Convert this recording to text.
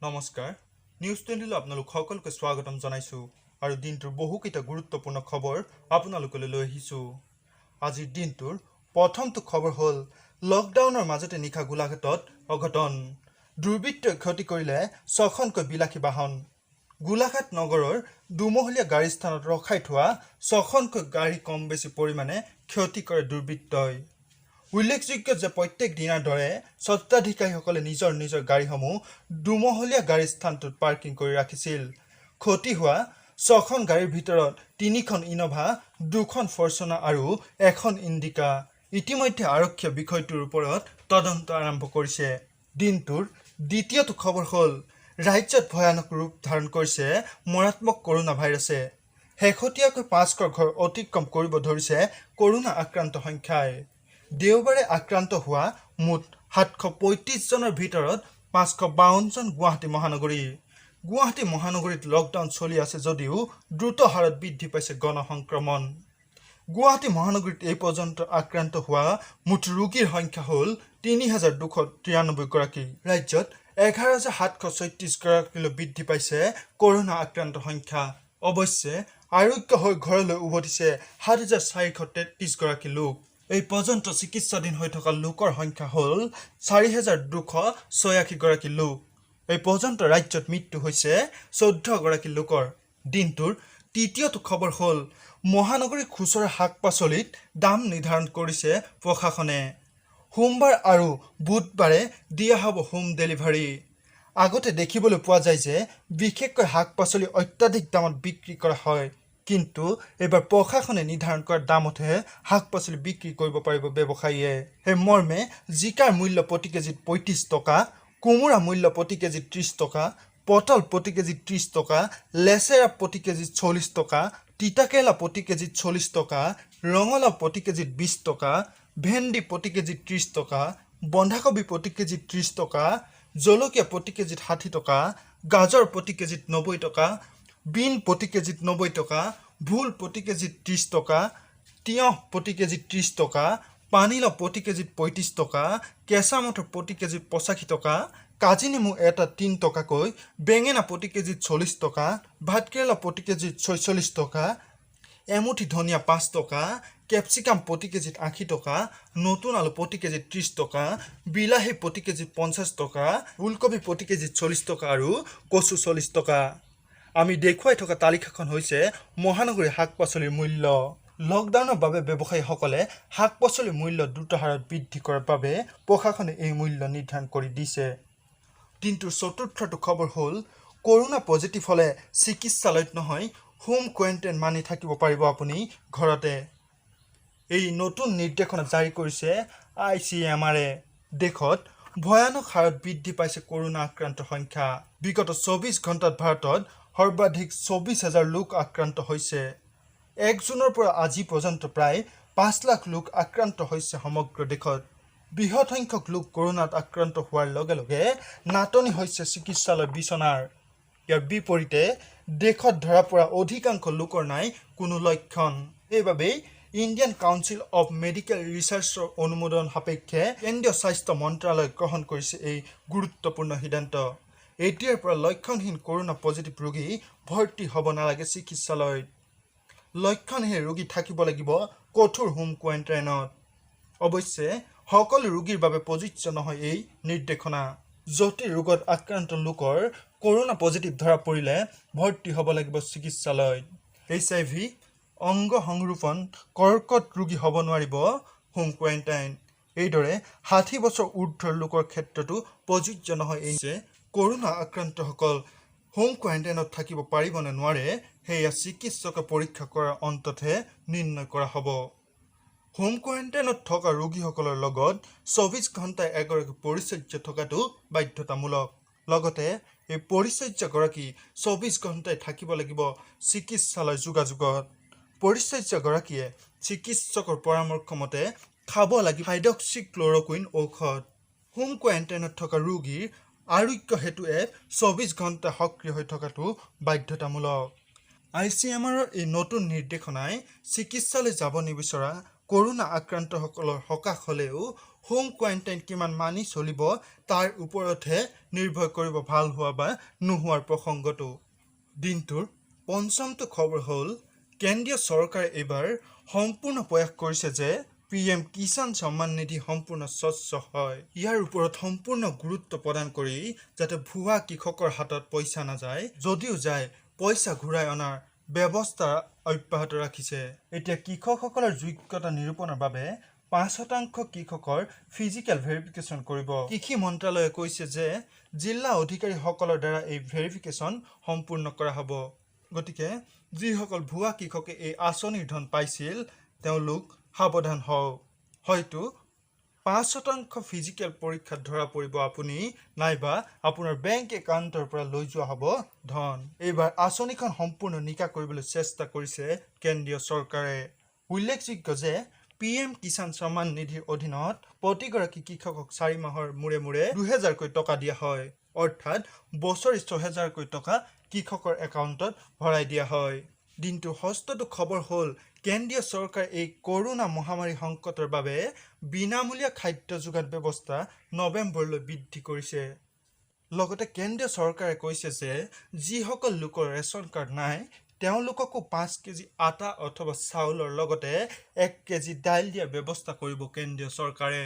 নমস্কাৰ নিউজ 20লৈ আপোনালোক সকলোকে স্বাগতম জনাইছো আৰু দিনটোৰ বহুকেইটা গুৰুত্বপূৰ্ণ খবৰ আপোনালোকলৈ লৈ আহিছো। আজিৰ দিনটোৰ প্ৰথমটো খবৰ হ'ল লকডাউনৰ মাজতে নিশা গোলাঘাটত অঘটন। দুৰ্বৃত্তই ক্ষতি কৰিলে 6খনকৈ বিলাসী বাহন। গোলাঘাট নগৰৰ দুমহলীয়া গাড়ী স্থানত ৰখাই থোৱা 6খনকৈ গাড়ী কম বেছি পৰিমাণে ক্ষতি কৰে দুৰ্বৃত্তই। উল্লেখযোগ্য যে প্ৰত্যেক দিনাৰ দৰে স্বত্বাধিকাৰীসকলে নিজৰ নিজৰ গাড়ীসমূহ দুমহলীয়া গাড়ী স্থানটোত পাৰ্কিং কৰি ৰাখিছিল। ক্ষতি হোৱা 6খন গাড়ীৰ ভিতৰত 3খন ইন'ভা, 2খন ফৰ্চুনাৰ আৰু 1খন ইণ্ডিকা। ইতিমধ্যে আৰক্ষীয়ে বিষয়টোৰ ওপৰত তদন্ত আৰম্ভ কৰিছে। দিনটোৰ দ্বিতীয়টো খবৰ হ'ল ৰাজ্যত ভয়ানক ৰূপ ধাৰণ কৰিছে মাৰাত্মক কৰোনা ভাইৰাছে। শেহতীয়াকৈ 500 ঘৰ অতিক্ৰম কৰিব ধৰিছে কৰোনা আক্ৰান্ত সংখ্যাই। দেওবাৰে আক্ৰান্ত হোৱা মুঠ 735 জনৰ ভিতৰত 552 জন গুৱাহাটী মহানগৰীৰ। গুৱাহাটী মহানগৰীত লকডাউন চলি আছে যদিও দ্ৰুত হাৰত বৃদ্ধি পাইছে গণসংক্ৰমণ। গুৱাহাটী মহানগৰীত এই পৰ্যন্ত আক্ৰান্ত হোৱা মুঠ ৰোগীৰ সংখ্যা হ'ল 3293 গৰাকী। ৰাজ্যত 11736 গৰাকীলৈ বৃদ্ধি পাইছে কৰোনা আক্ৰান্ত সংখ্যা। অৱশ্যে আৰোগ্য হৈ ঘৰলৈ উভতিছে 7433 গৰাকী লোক। এই পৰ্যন্ত চিকিৎসাধীন হৈ থকা লোকৰ সংখ্যা হ'ল 4286 গৰাকী লোক। এই পৰ্যন্ত ৰাজ্যত মৃত্যু হৈছে 14 গৰাকী লোকৰ। দিনটোৰ তৃতীয়টো খবৰ হ'ল মহানগৰীৰ খুচুৰা শাক-পাচলিত দাম নিৰ্ধাৰণ কৰিছে প্ৰশাসনে। সোমবাৰ আৰু বুধবাৰে দিয়া হ'ব হোম ডেলিভাৰী। আগতে দেখিবলৈ পোৱা যায় যে বিশেষকৈ শাক-পাচলি অত্যাধিক দামত বিক্ৰী কৰা হয়। কিন্তু এইবাৰ প্ৰশাসনে নিৰ্ধাৰণ কৰা দামতহে শাক-পাচলি বিক্ৰী কৰিব পাৰিব ব্যৱসায়ীয়ে। সেই মৰ্মে জিকাৰ মূল্য প্ৰতি কেজিত 35 টকা, কোমোৰা মূল্য প্ৰতি কেজিত 30 টকা, পটল প্ৰতি কেজিত 30 টকা, লেচেৰা প্ৰতি কেজিত 40 টকা, তিতাকেৰেলা প্ৰতি কেজিত 40 টকা, ৰঙালাও প্ৰতি কেজিত 20 টকা, ভেন্দি প্ৰতি কেজিত 30 টকা, বন্ধাকবি প্ৰতি কেজিত 30 টকা, জলকীয়া প্ৰতি কেজিত 60 টকা, গাজৰ প্ৰতি কেজিত 90 টকা, বিন প্ৰতি কেজিত 90 টকা, ভোল প্ৰতি কেজিত 30 টকা, তিয়ঁহ প্ৰতি কেজিত 30 টকা, পানীলাও প্ৰতি কেজিত 35 টকা, কেঁচা মটৰ প্ৰতি কেজিত 85 টকা, কাজি নেমু এটা 3 টকাকৈ, বেঙেনা প্ৰতি কেজিত 40 টকা, ভাতকেৰেলা প্ৰতি কেজিত 46 টকা, এমুঠি ধনিয়া 5 টকা, কেপচিকাম প্ৰতি কেজিত 80 টকা, নতুন আলু প্ৰতি কেজিত 30 টকা, বিলাহী প্ৰতি কেজিত 50 টকা, ওলকবি প্ৰতি কেজিত 40 টকা আৰু কচু 40 টকা। আমি দেখুৱাই থকা তালিকাখন হৈছে মহানগৰীৰ শাক-পাচলিৰ মূল্য। লকডাউনৰ বাবে ব্যৱসায়ীসকলে শাক-পাচলিৰ মূল্য দ্ৰুত হাৰত বৃদ্ধি কৰাৰ বাবে প্ৰশাসনে এই মূল্য নিৰ্ধাৰণ কৰি দিছে। দিনটোৰ চতুৰ্থটো খবৰ হ'ল কৰোনা পজিটিভ হ'লে চিকিৎসালয়ত নহয় হোম কোৱাৰেণ্টাইন মানি থাকিব পাৰিব আপুনি ঘৰতে। এই নতুন নিৰ্দেশনা জাৰি কৰিছে ICMR-এ। দেশত ভয়ানক হাৰত বৃদ্ধি পাইছে কৰোনা আক্ৰান্তৰ সংখ্যা। বিগত 24 ঘণ্টাত ভাৰতত সৰ্বাধিক 24,000 লোক আক্ৰান্ত হৈছে। 1 জুনৰ পৰা আজি পৰ্যন্ত প্ৰায় 5 লাখ লোক আক্ৰান্ত হৈছে সমগ্ৰ দেশত। বৃহৎ সংখ্যক লোক কৰোনাত আক্ৰান্ত হোৱাৰ লগে লগে নাটনি হৈছে চিকিৎসালয় বিচনাৰ। ইয়াৰ বিপৰীতে দেশত ধৰা পৰা অধিকাংশ লোকৰ নাই কোনো লক্ষণ। সেইবাবেই ইণ্ডিয়ান কাউন্সিল অৱ মেডিকেল ৰিচাৰ্চৰ অনুমোদন সাপেক্ষে কেন্দ্ৰীয় স্বাস্থ্য মন্ত্ৰালয়ে গ্ৰহণ কৰিছে এই গুৰুত্বপূৰ্ণ সিদ্ধান্ত। এতিয়াৰ পৰা লক্ষণহীন কৰোনা পজিটিভ ৰোগী ভৰ্তি হ'ব নালাগে চিকিৎসালয়ত। লক্ষণহীন ৰোগী থাকিব লাগিব কঠোৰ হোম কোৱাৰেণ্টাইনত। অৱশ্যে সকলো ৰোগীৰ বাবে প্ৰযোজ্য নহয় এই নিৰ্দেশনা। জটিল ৰোগত আক্ৰান্ত লোকৰ কৰোনা পজিটিভ ধৰা পৰিলে ভৰ্তি হ'ব লাগিব চিকিৎসালয়ত। HIV, অংগ সংৰোপণ, কৰ্কট ৰোগী হ'ব নোৱাৰিব হোম কোৱাৰেণ্টাইন। এইদৰে 60 বছৰ ঊৰ্ধ্বৰ লোকৰ ক্ষেত্ৰতো প্ৰযোজ্য নহয়। এই যে কৰোনা আক্ৰান্তসকল হোম কোৱাৰেণ্টাইনত থাকিব পাৰিব নে নোৱাৰে সেয়া চিকিৎসকে পৰীক্ষা কৰাৰ অন্ততহে নিৰ্ণয় কৰা হ'ব। হোম কোৱাৰেণ্টাইনত থকা ৰোগীসকলৰ লগত 24 ঘণ্টাই এগৰাকী পৰিচৰ্যা থকাটো বাধ্যতামূলক। লগতে এই পৰিচৰ্যাগৰাকী 24 ঘণ্টাই থাকিব লাগিব চিকিৎসালয় যোগাযোগত। পৰিচৰ্যাগৰাকীয়ে চিকিৎসকৰ পৰামৰ্শ মতে খাব লাগিব হাইড্ৰক্সিক্ল'ৰকুইন ঔষধ। হোম কোৱাৰেণ্টাইনত থকা ৰোগীৰ আৰোগ্য সেতু এপ 24 ঘণ্টা সক্ৰিয় হৈ থকাটো বাধ্যতামূলক। ICMR-ৰ এই নতুন নিৰ্দেশনাই চিকিৎসালয় যাব নিবিচৰা কৰোনা আক্ৰান্তসকলৰ সকাহ হ'লেও হোম কোৱাৰেণ্টাইন কিমান মানি চলিব তাৰ ওপৰতহে নিৰ্ভৰ কৰিব ভাল হোৱা বা নোহোৱাৰ প্ৰসংগটো। দিনটোৰ পঞ্চমটো খবৰ হ'ল কেন্দ্ৰীয় চৰকাৰে এইবাৰ সম্পূৰ্ণ প্ৰয়াস কৰিছে যে PM কিষাণ সন্মান নিধি সম্পূৰ্ণ স্বচ্ছ হয়। ইয়াৰ ওপৰত সম্পূৰ্ণ গুৰুত্ব প্ৰদান কৰি যাতে ভুৱা কৃষকৰ হাতত পইচা নাযায়, যদিও যায় পইচা ঘূৰাই অনাৰ ব্যৱস্থা অব্যাহত ৰাখিছে। এতিয়া কৃষকসকলৰ যোগ্যতা নিৰূপণৰ বাবে 5% কৃষকৰ ফিজিকেল ভেৰিফিকেশ্যন কৰিব। কৃষি মন্ত্ৰালয়ে কৈছে যে জিলা অধিকাৰীসকলৰ দ্বাৰা এই ভেৰিফিকেশ্যন সম্পূৰ্ণ কৰা হ'ব। গতিকে যিসকল ভুৱা কৃষকে এই আঁচনিৰ ধন পাইছিল তেওঁলোক সাৱধান হওক। হয়তো 5% ফিজিকেল পৰীক্ষাত ধৰা পৰিব আপুনি, নাইবা আপোনাৰ বেংক একাউণ্টৰ পৰা লৈ যোৱা হ'ব ধন। এইবাৰ আঁচনিখন সম্পূৰ্ণ নিকা কৰিবলৈ চেষ্টা কৰিছে কেন্দ্ৰীয় চৰকাৰে। উল্লেখযোগ্য যে PM কিষাণ সন্মান নিধিৰ অধীনত প্ৰতিগৰাকী কৃষকক 4 মাহৰ মূৰে মূৰে 2000কৈ টকা দিয়া হয়, অৰ্থাৎ বছৰি 6000কৈ টকা কৃষকৰ একাউণ্টত ভৰাই দিয়া হয়। দিনটোৰ ষষ্ঠটো খবৰ হ'ল কেন্দ্ৰীয় চৰকাৰে এই কৰোনা মহামাৰী সংকটৰ বাবে বিনামূলীয়া খাদ্য যোগান ব্যৱস্থা নৱেম্বৰলৈ বৃদ্ধি কৰিছে। লগতে কেন্দ্ৰীয় চৰকাৰে কৈছে যে যিসকল লোকৰ ৰেচন কাৰ্ড নাই তেওঁলোককো 5 কেজি আটা অথবা চাউলৰ লগতে 1 কেজি দাইল দিয়াৰ ব্যৱস্থা কৰিব কেন্দ্ৰীয় চৰকাৰে।